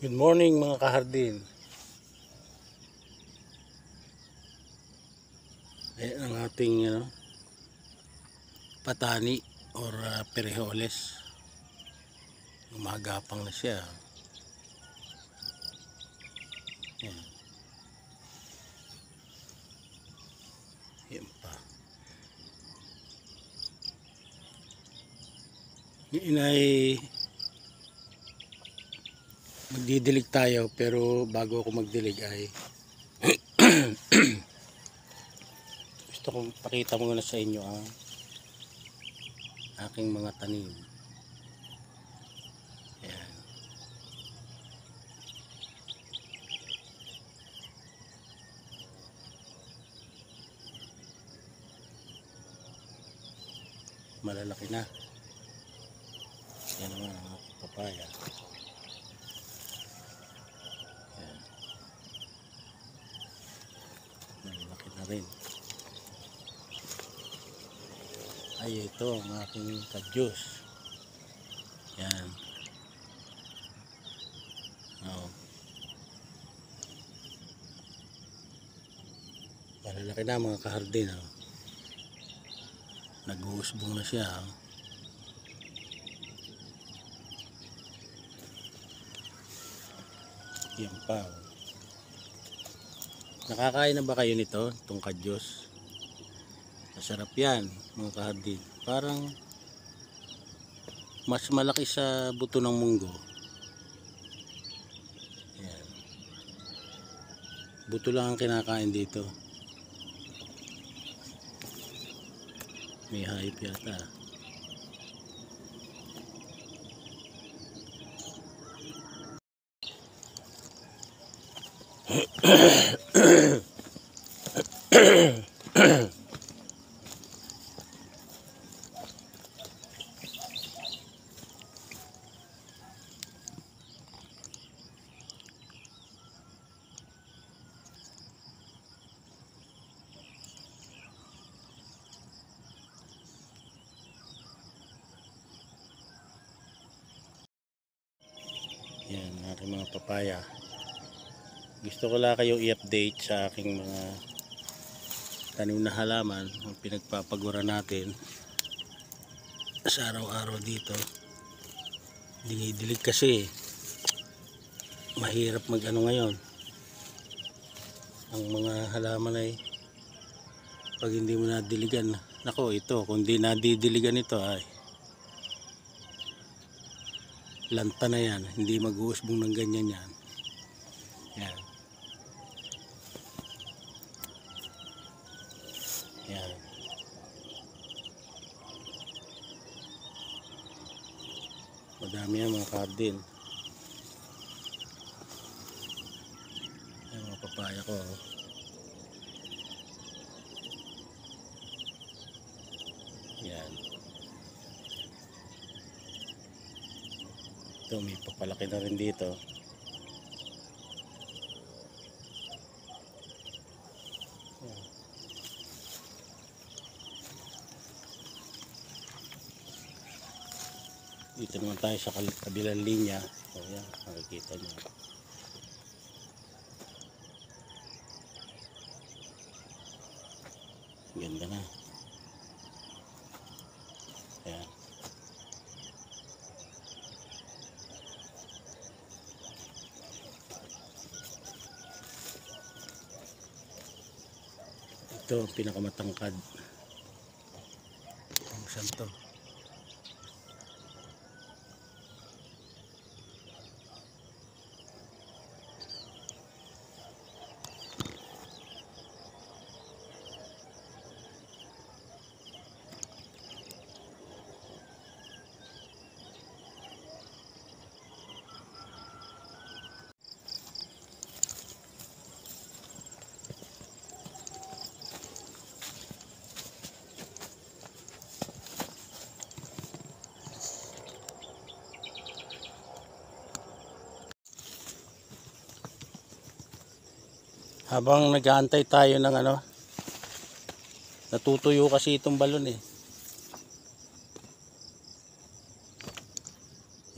Good morning mga kahardin. Ayan ang ating patani or perejoles. Umagapang na siya. Ayan. Ayan pa. Ngayon ay magdidilig tayo, pero bago ako magdilig ay gusto kong pakita muna sa inyo ang aking mga tanim. Ayan. Malalaki na. Yan naman ang papaya. Ayan. Malalaki na rin. Ay, ito ang aking kadyos. Yan. Oh. Malalaki na mga kahardin. Oh. Nag-uusbong na siya. Oh. Yan pa. Oh. Nakakain na ba kayo nito? Itong kadyos. Masarap yan mga kahardin. Parang mas malaki sa buto ng munggo. Ayan. Buto lang ang kinakain dito. May hayop yata. Yan, aking mga papaya. Gusto ko lang kayong i-update sa aking mga tanim na halaman, ang pinagpapagura natin sa araw-araw dito. Dinidilig kasi mahirap mag-ano ngayon. Ang mga halaman ay pag hindi mo nadiligan, nako ito, kung di nadidiligan ito ay lanta na yan, hindi mag-uusbong ng ganyan yan. Yan. Yan. Madami yan mga kardin. Yan mga papaya ko. Yan. Ito may papalaki na rin dito. Dito naman tayo sa kabilang linya. O yan, makikita nyo. Ganda na. Ayan. Ito ang pinakamatangkad. Ang santo. Habang nag-aantay tayo ng natutuyo kasi itong balon eh.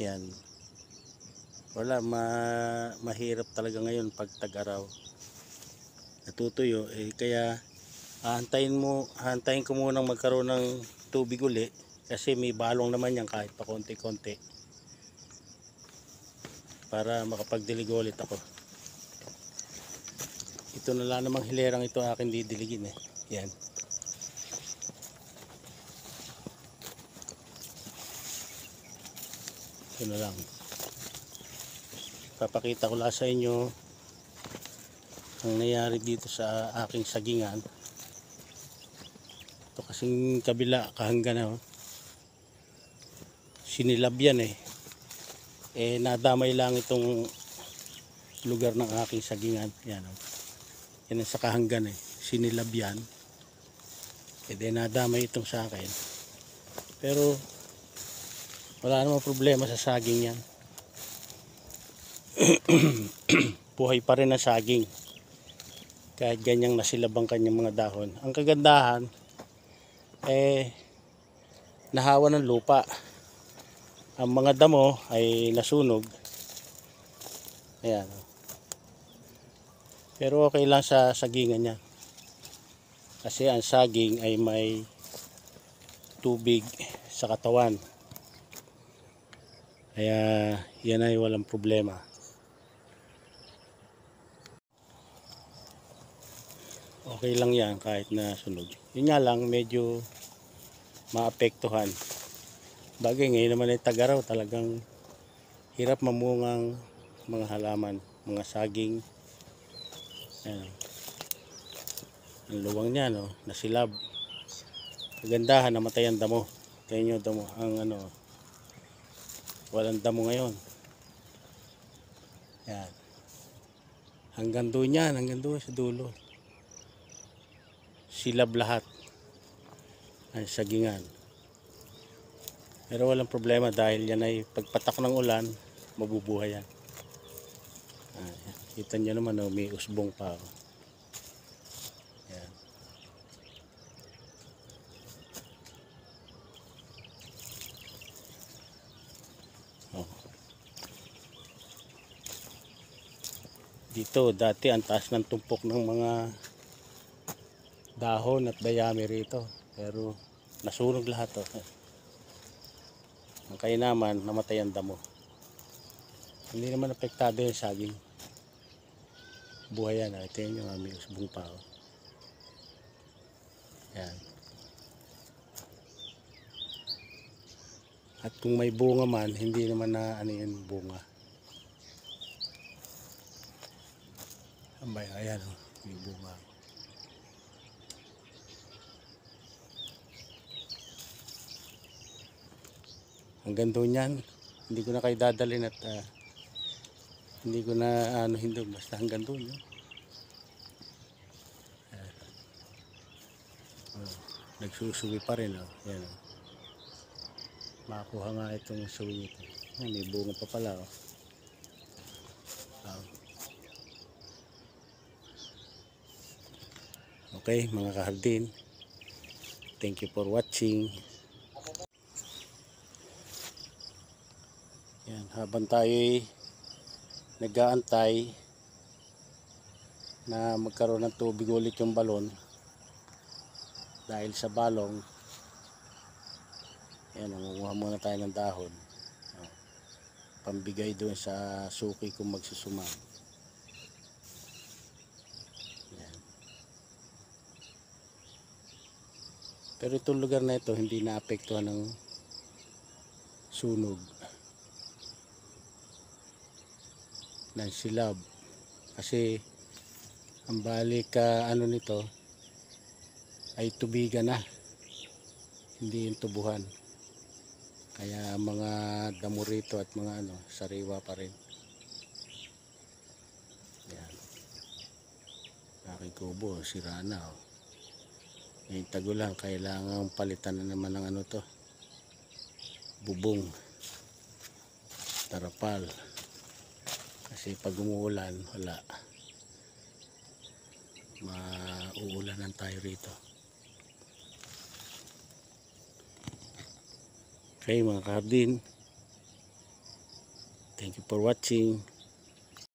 Yan. wala, mahirap talaga ngayon pag tag-araw natutuyo kaya hantayin ko munang magkaroon ng tubig uli kasi may balong naman yan kahit pa konti-konti para makapagdilig ulit ako. Ito na lang namang hilerang ito akin didiligin yan. Ito na lang, papakita ko lang sa inyo ang nangyari dito sa aking sagingan. Ito kasing kabila kahanggan na sinilab yan nadamay lang itong lugar ng aking sagingan. Yan yan ang sa kahanggan sinilab yan nadamay itong sa akin, pero wala namang problema sa saging yan. Buhay pa rin ang saging kahit ganyang nasilab ang kanyang mga dahon. Ang kagandahan nahawa ng lupa, ang mga damo ay nasunog. Ayan, pero okay lang sa sagingan niya kasi ang saging ay may tubig sa katawan, kaya yan ay walang problema. Okay lang yan kahit na sunog. Yun nga lang, medyo maapektuhan. Bagay ngayon naman ay tag-araw, talagang hirap mamungang mga halaman, mga saging. Ayan. Ang luwang niya nasilab. Kagandahan, namatay ang damo. Tingnan nyo damo, ang walang damo ngayon. Ayan. Hanggang doon yan, hanggang doon sa dulo. Silab lahat ang sagingan, pero walang problema dahil yan ay pagpatak ng ulan mabubuhay yan. Kita nyo naman may usbong pa yan. Dito dati ang taas ng tumpok ng mga dahon at dayami rito, pero nasunog lahat ang kainaman, namatay ang damo. Hindi naman apektado yung saging, buhay yan. Tingnan nyo, may usbong pa yan. At kung may bunga man, hindi naman na yung bunga. Ambay, ayan may bunga. Hanggang doon yan, hindi ko na kayo dadalhin at hindi ko na hindi, basta hanggang doon nagsusuwi pa rin yan makuha nga itong suwi nito. May bunga pa pala Okay mga kahardin, thank you for watching. Yan, habang tayo'y nag-aantay na magkaroon ng tubig ulit yung balon dahil sa balong, yan, nangunguha muna tayo ng dahon pambigay doon sa suki kung magsusuma. Yan. Pero itong lugar na ito hindi naapektuhan ng sunog ng silab kasi ang balik nito ay tubigan na, hindi yung tubuhan, kaya mga damo rito at mga sariwa pa rin. Yan, aking kubo sira na yung tagulan, kailangan palitan na naman ng bubong, tarapal, kasi pag umuulan wala, mauulanan tayo rito. Okay mga kahardin, Thank you for watching.